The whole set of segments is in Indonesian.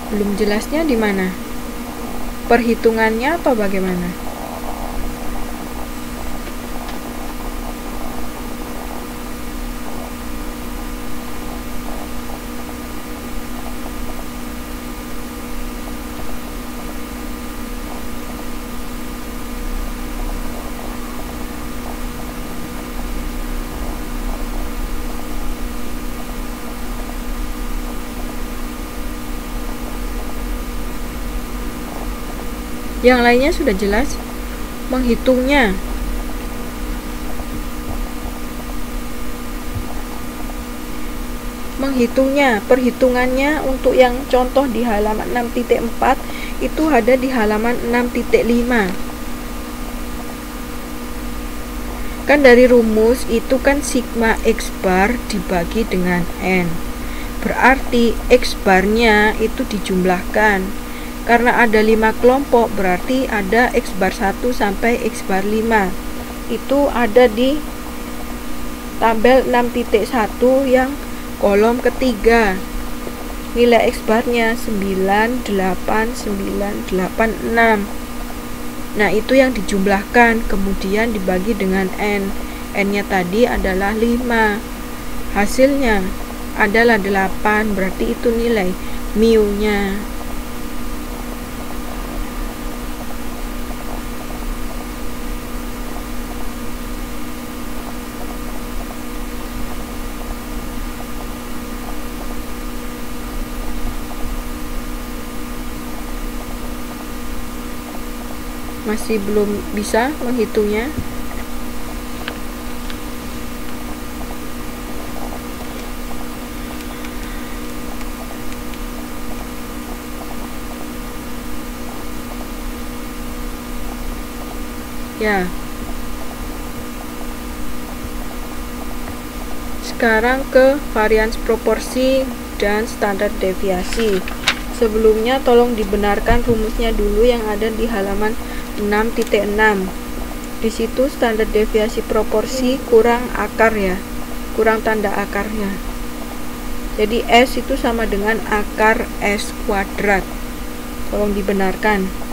Belum jelasnya di mana? Perhitungannya atau bagaimana? Yang lainnya sudah jelas. Menghitungnya. Perhitungannya untuk yang contoh di halaman 6.4 itu ada di halaman 6.5. Kan dari rumus itu kan sigma X bar dibagi dengan N. Berarti X barnya itu dijumlahkan. Karena ada 5 kelompok, berarti ada X bar 1 sampai X bar 5. Itu ada di tabel 6.1 yang kolom ketiga. Nilai X barnya 98986. Nah, itu yang dijumlahkan, kemudian dibagi dengan N. N-nya tadi adalah 5. Hasilnya adalah 8, berarti itu nilai mu-nya. Masih belum bisa menghitungnya? Ya. Sekarang ke varians proporsi dan standar deviasi. Sebelumnya tolong dibenarkan rumusnya dulu yang ada di halaman 6.6. Di situ standar deviasi proporsi kurang akar ya, kurang tanda akarnya. Jadi S itu sama dengan akar S kuadrat. Tolong dibenarkan.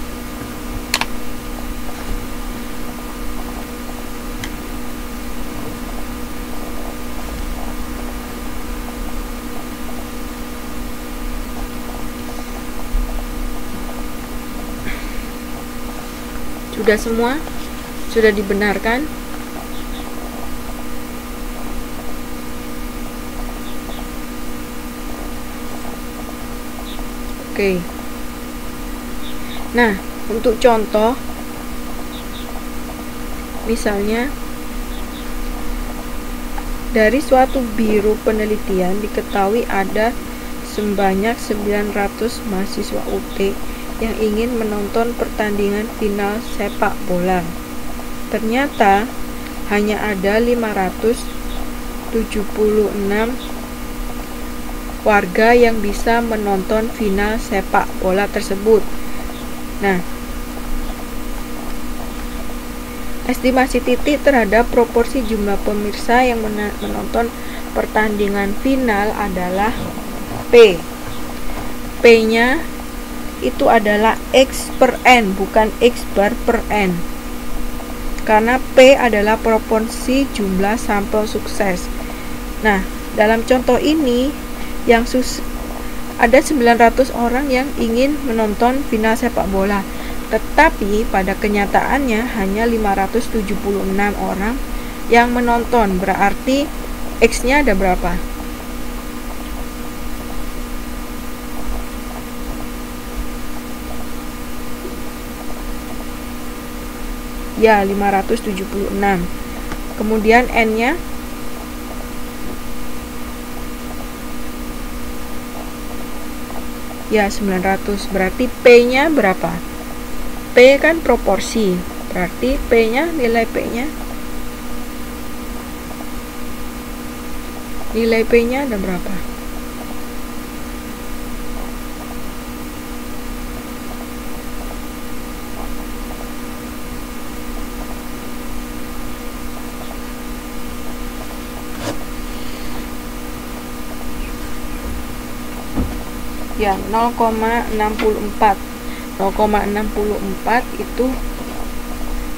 Sudah semua? Sudah dibenarkan? Oke. Nah, untuk contoh, misalnya dari suatu biro penelitian diketahui ada sebanyak 900 mahasiswa UT yang ingin menonton pertandingan final sepak bola. Ternyata hanya ada 576 warga yang bisa menonton final sepak bola tersebut. Nah, estimasi titik terhadap proporsi jumlah pemirsa yang menonton pertandingan final adalah P. P-nya itu adalah X per N, bukan X bar per N. Karena P adalah proporsi jumlah sampel sukses. Nah, dalam contoh ini yang ada 900 orang yang ingin menonton final sepak bola. Tetapi pada kenyataannya hanya 576 orang yang menonton. Berarti X-nya ada berapa? Ya, 576. Kemudian N-nya ya 900. Berarti P-nya berapa? P kan proporsi. Berarti P-nya, nilai P-nya, nilai P-nya ada berapa? kemudian 0,64 itu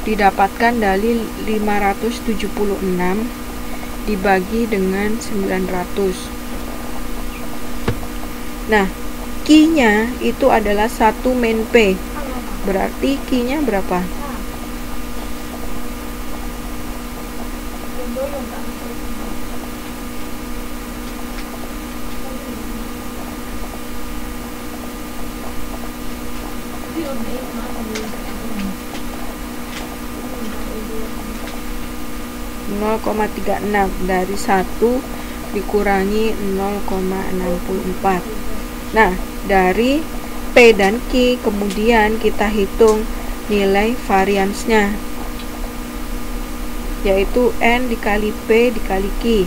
didapatkan dari 576 dibagi dengan 900. Nah, Q-nya itu adalah 1 min P. Berarti Q-nya berapa? (0,36) dari 1 dikurangi 0,64. Nah, dari P dan Q kemudian kita hitung nilai variansnya, yaitu N dikali P dikali Q,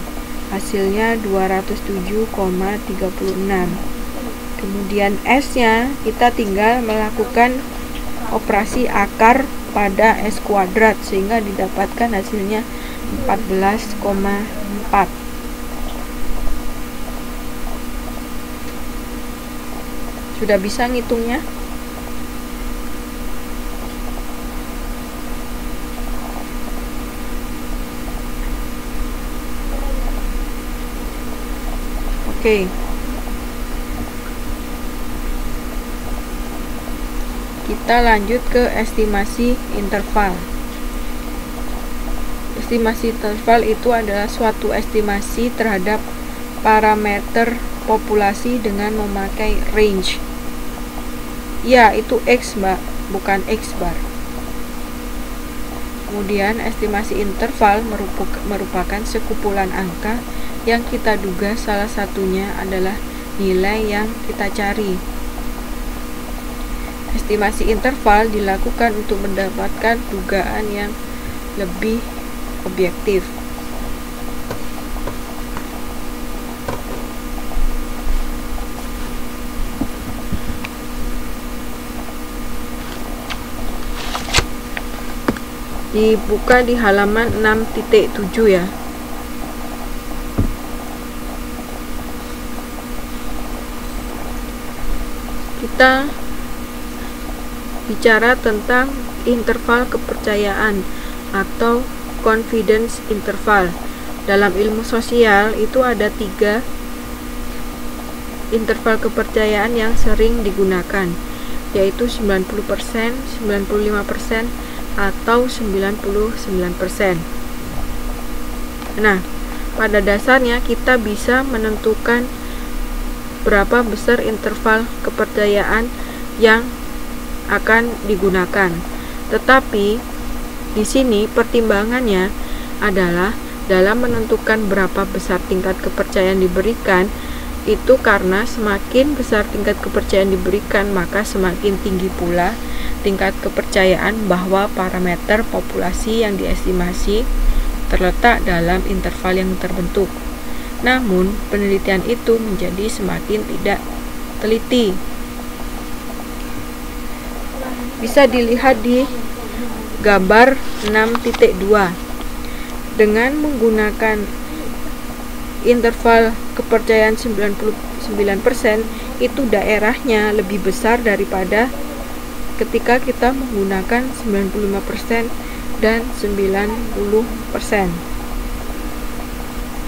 hasilnya 207,36. Kemudian S nya kita tinggal melakukan operasi akar pada S kuadrat sehingga didapatkan hasilnya 14,4. Sudah bisa ngitungnya? Oke. Kita lanjut ke estimasi interval. Estimasi interval itu adalah suatu estimasi terhadap parameter populasi dengan memakai range. Ya, itu X, Mbak, bukan X bar. Kemudian estimasi interval merupakan sekumpulan angka yang kita duga salah satunya adalah nilai yang kita cari. Estimasi interval dilakukan untuk mendapatkan dugaan yang lebih objektif. Dibuka di halaman 6.7 ya. Kita bicara tentang interval kepercayaan atau confidence interval. Dalam ilmu sosial itu ada 3 interval kepercayaan yang sering digunakan, yaitu 90%, 95%, atau 99%. Nah, pada dasarnya kita bisa menentukan berapa besar interval kepercayaan yang akan digunakan. Tetapi di sini pertimbangannya adalah dalam menentukan berapa besar tingkat kepercayaan diberikan, itu karena semakin besar tingkat kepercayaan diberikan, maka semakin tinggi pula tingkat kepercayaan bahwa parameter populasi yang diestimasi terletak dalam interval yang terbentuk. Namun, penelitian itu menjadi semakin tidak teliti. Bisa dilihat di gambar 6.2. Dengan menggunakan interval kepercayaan 99%, itu daerahnya lebih besar daripada ketika kita menggunakan 95% dan 90%.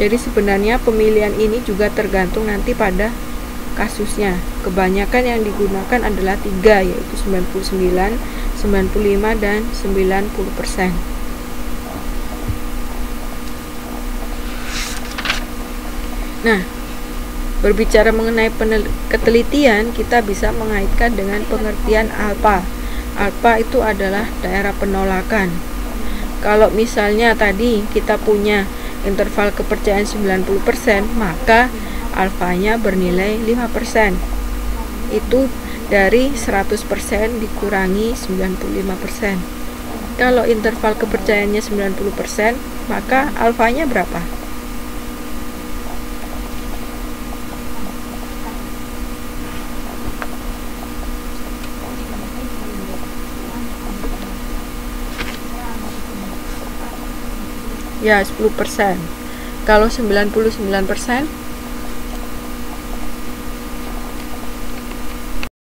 Jadi sebenarnya pemilihan ini juga tergantung nanti pada kasusnya. Kebanyakan yang digunakan adalah 3, yaitu 99, 95, dan 90%. Nah, berbicara mengenai ketelitian, kita bisa mengaitkan dengan pengertian alfa. Alfa itu adalah daerah penolakan. Kalau misalnya tadi kita punya interval kepercayaan 90%, maka alfanya bernilai 5%. Itu dari 100% dikurangi 95%. Kalau interval kepercayaannya 90%, maka alfanya berapa? Ya, 10%. Kalau 99%,